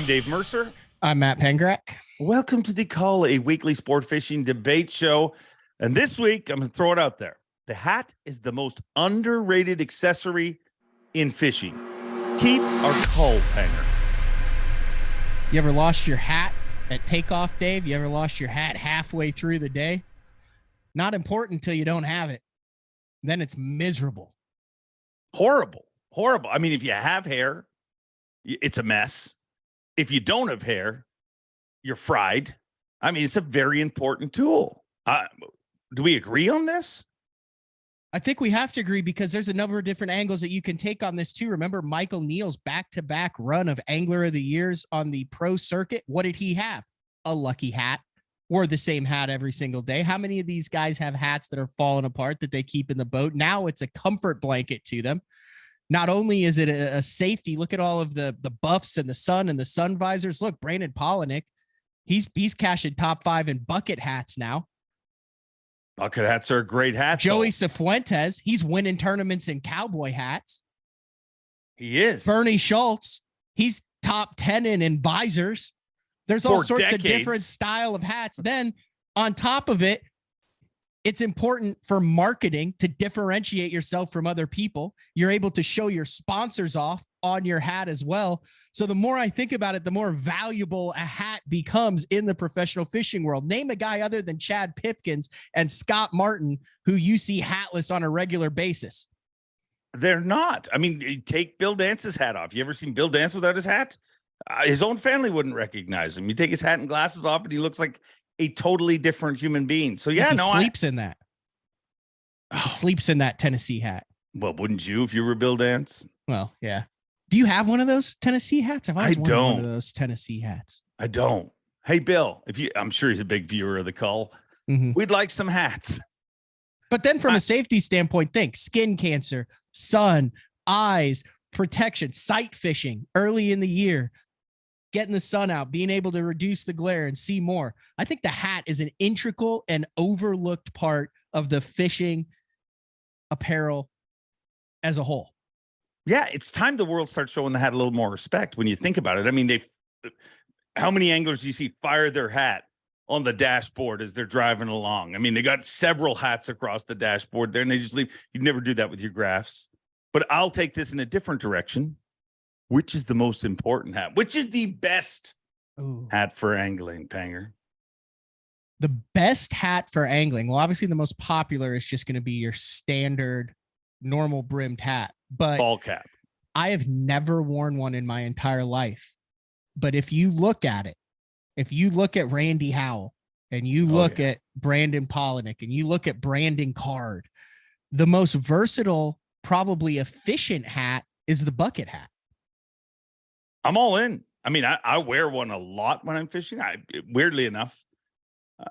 Dave Mercer. I'm Matt Pangrac. Welcome to the Cull, a weekly sport fishing debate show. And this week, I'm going to throw it out there. The hat is the most underrated accessory in fishing. Keep our cull, Panger. You ever lost your hat at takeoff, Dave? You ever lost your hat halfway through the day? Not important until you don't have it. Then it's miserable. Horrible. I mean, if you have hair, it's a mess. If you don't have hair, you're fried. I mean, it's a very important tool. Do we agree on this? I think we have to agree because there's a number of different angles that you can take on this too. Remember Michael Neal's back-to-back run of Angler of the Years on the pro circuit? What did he have? A lucky hat. Wore the same hat every single day. How many of these guys have hats that are falling apart that they keep in the boat? Now it's a comfort blanket to them. Not only is it a safety, look at all of the buffs and the sun visors. Look, Brandon Polinick, he's cashing top 5 in bucket hats now. Bucket hats are a great hat. Joey Cifuentes, he's winning tournaments in cowboy hats. He is. Bernie Schultz, he's top 10 in visors. There's all sorts of different style of hats. Then on top of it, it's important for marketing to differentiate yourself from other people. You're able to show your sponsors off on your hat as well. So the more I think about it, the more valuable a hat becomes in the professional fishing world. Name a guy other than Chad Pipkins and Scott Martin who you see hatless on a regular basis. They're not. I mean, you take Bill Dance's hat off. You ever seen Bill Dance without his hat? His own family wouldn't recognize him. You take his hat and glasses off and he looks like a totally different human being. So yeah, he sleeps in that. He sleeps in that Tennessee hat. Well, wouldn't you if you were Bill Dance? Well, yeah. Do you have one of those Tennessee hats? I don't. One of those Tennessee hats. I don't. Hey, Bill, I'm sure he's a big viewer of the Cull. Mm-hmm. We'd like some hats. But then from a safety standpoint, think skin cancer, sun, eyes, protection, sight fishing early in the year, getting the sun out, being able to reduce the glare and see more. I think the hat is an integral and overlooked part of the fishing apparel as a whole. Yeah, it's time the world starts showing the hat a little more respect when you think about it. I mean, how many anglers do you see fire their hat on the dashboard as they're driving along? I mean, they got several hats across the dashboard there and they just leave. You'd never do that with your graphs. But I'll take this in a different direction. Which is the most important hat? Which is the best hat for angling, Panger? The best hat for angling. Well, obviously the most popular is just going to be your standard normal brimmed hat, but ball cap. I have never worn one in my entire life. But if you look at it, if you look at Randy Howell and you look at Brandon Polinick and you look at Brandon Card, the most versatile, probably efficient hat is the bucket hat. I'm all in. I mean, I wear one a lot when I'm fishing. Weirdly enough,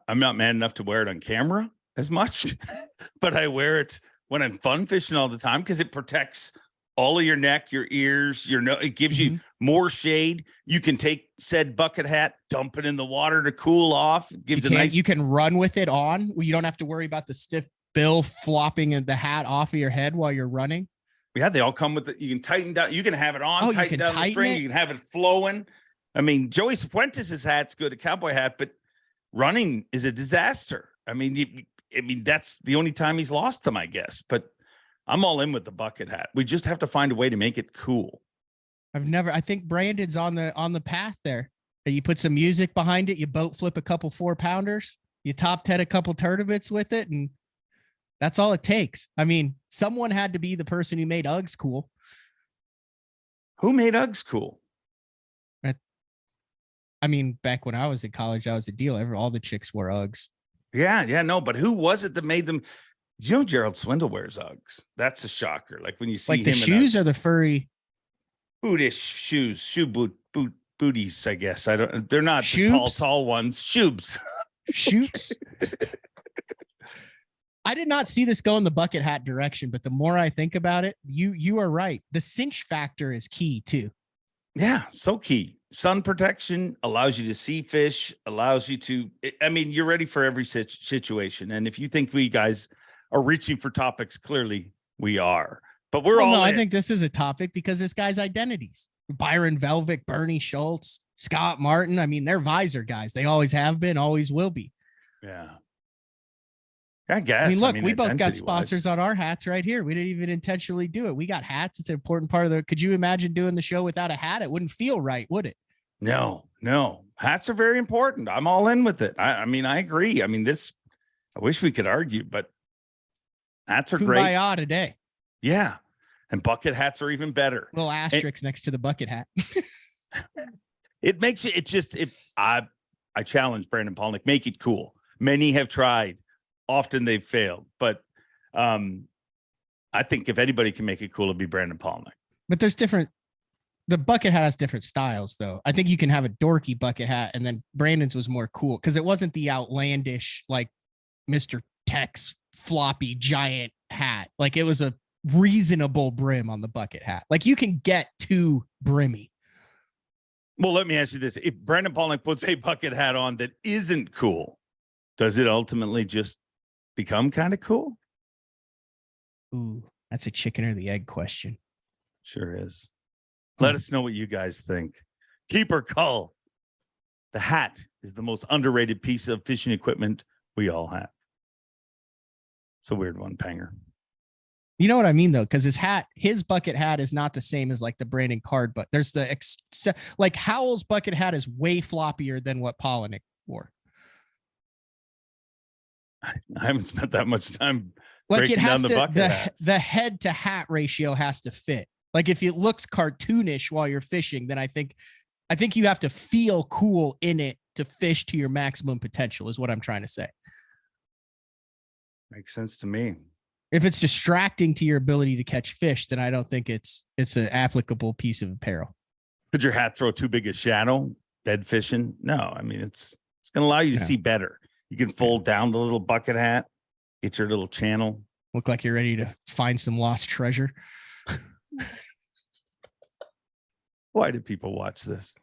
I'm not man enough to wear it on camera as much, but I wear it when I'm fun fishing all the time because it protects all of your neck, your ears, your nose. It gives you more shade. You can take said bucket hat, dump it in the water to cool off. It gives you can run with it on. You don't have to worry about the stiff bill flopping the hat off of your head while you're running. Yeah, they all come with it. You can tighten down. You can have it on, tighten down the string. You can have it flowing. I mean, Joey Cifuentes' hat's good, a cowboy hat, but running is a disaster. I mean, that's the only time he's lost them, I guess. But I'm all in with the bucket hat. We just have to find a way to make it cool. I think Brandon's on the path there. You put some music behind it. You boat flip a couple 4-pounders. You top 10 a couple turtibits with it, and that's all it takes. I mean, someone had to be the person who made Uggs cool. Who made Uggs cool? I mean, back when I was in college, I was a dealer. All the chicks wore Uggs. Yeah, no, but who was it that made them? You know, Gerald Swindle wears Uggs. That's a shocker. Like when you see like the him shoes or the furry bootish shoes, booties. I guess they're not Shoobs? the tall ones. Shoobs. Shoots. I did not see this go in the bucket hat direction, but the more I think about it, you are right. The cinch factor is key too. Yeah, so key. Sun protection allows you to see fish, allows you to, I mean, you're ready for every situation. And if you think we guys are reaching for topics, clearly we are. But we're all in. I think this is a topic because this guy's identities. Byron Velvick, Bernie Schultz, Scott Martin. I mean, they're visor guys. They always have been, always will be. Yeah. I guess. I mean, look, we both got sponsors identity-wise. on our hats right here. We didn't even intentionally do it. We got hats. It's an important part of the. Could you imagine doing the show without a hat? It wouldn't feel right, would it? No. Hats are very important. I'm all in with it. I mean, I agree. I mean, I wish we could argue, but hats are great. Kumbaya today. Yeah. And bucket hats are even better. Little asterisk next to the bucket hat. It makes it, I challenge Brandon Palnick, make it cool. Many have tried. Often they've failed, but I think if anybody can make it cool, it'd be Brandon Palnick. But the bucket hat has different styles, though. I think you can have a dorky bucket hat, and then Brandon's was more cool because it wasn't the outlandish, like Mr. Tex floppy giant hat. Like it was a reasonable brim on the bucket hat. Like you can get too brimmy. Well, let me ask you this. If Brandon Palnick puts a bucket hat on that isn't cool, does it ultimately just become kind of cool? Ooh, that's a chicken or the egg question. Sure is. Let us know what you guys think. Keeper Cull. The hat is the most underrated piece of fishing equipment we all have. It's a weird one, Panger. You know what I mean, though? Because his bucket hat is not the same as like the Brandon card, but there's like Howell's bucket hat is way floppier than what Palnick wore. I haven't spent that much time like breaking it has down to the bucket hats. the head to hat ratio has to fit. Like if it looks cartoonish while you're fishing, then I think you have to feel cool in it to fish to your maximum potential is what I'm trying to say. Makes sense to me. If it's distracting to your ability to catch fish, then I don't think it's an applicable piece of apparel. Could your hat throw too big a shadow dead fishing? No, I mean it's going to allow you to see better. You can fold down the little bucket hat, get your little channel. Look like you're ready to find some lost treasure. Why do people watch this?